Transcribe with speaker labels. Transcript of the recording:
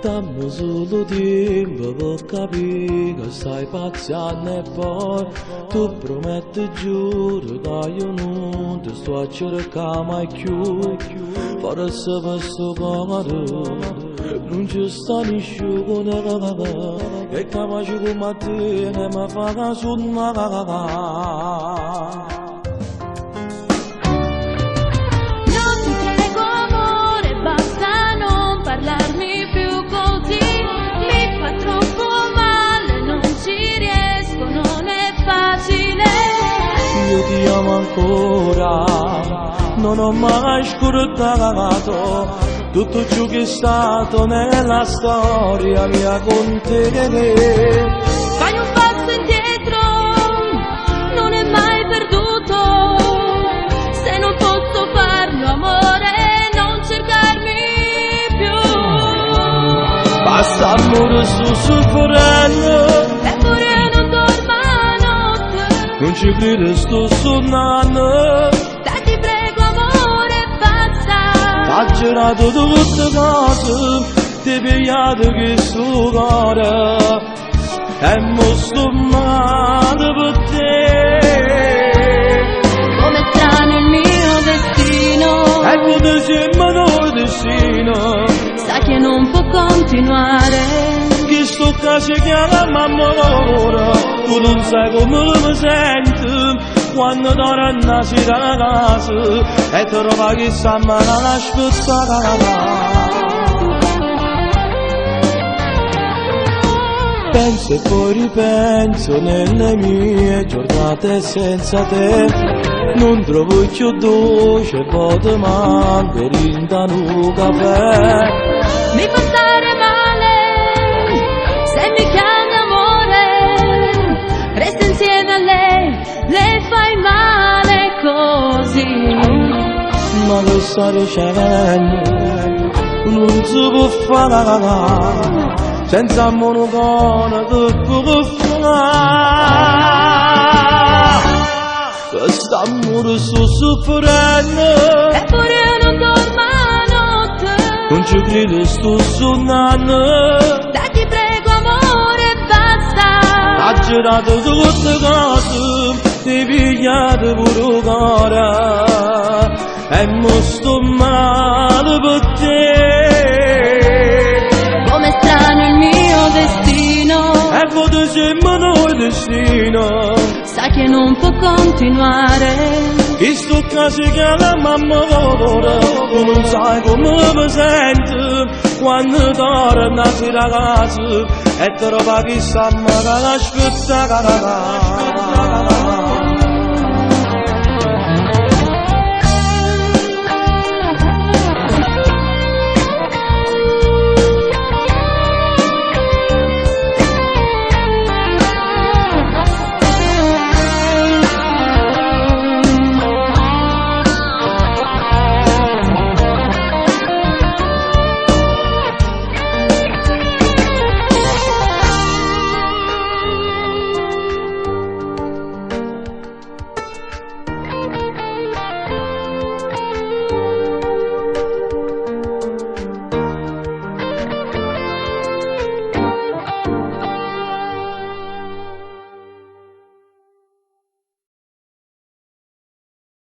Speaker 1: Dammi solo tempo per capire che stai paziando e poi tu prometti e giuro che io non ti sto a cercare mai più. Forse per sto cuore non ci sta nessuno che capace come te ne mi fa suonare. Io ti amo ancora, non ho mai scordato tutto ciò che è stato nella storia mia con te.
Speaker 2: Fai un passo indietro, non è mai perduto. Se non posso farlo, amore, non cercarmi più.
Speaker 1: Basta amore, sto soffrendo. Non ci credo, sto sonnando.
Speaker 2: Dai, ti prego, amore, basta.
Speaker 1: Ha girato tutte cose, ti pigliato che sto cuore e mo sto male per te.
Speaker 2: Come strano il mio destino,
Speaker 1: E come sembra il destino,
Speaker 2: sa che non può continuare.
Speaker 1: che sto caso chiama mamma ora, tu non sai come mi sento quando torno a sera a casa e trova che sta male la spezzata. Penso e poi ripenso nelle mie giornate senza te, non trovo più dolce, poi ti manco rinda un caffè.
Speaker 2: Mi fa stare male se mi chiami amore, resta insieme a lei, le fai male così.
Speaker 1: Ma che sta ricevendo non si può fare, senza monocona che può fare. Quest'amore sto soffrendo,
Speaker 2: Eppure io non dormo a notte.
Speaker 1: non ci credo, sto sonnando.
Speaker 2: Dai, ti prego, amore, basta.
Speaker 1: Ha girato tutte cose, ti pigliate pure il cuore e mo sto male per te.
Speaker 2: Come strano il mio destino,
Speaker 1: E come sembra il destino,
Speaker 2: sa che non può continuare.
Speaker 1: in sto caso che la mamma ora, tu non sai come mi sento quando torno a sera a casa e trova che sta male la spezzata.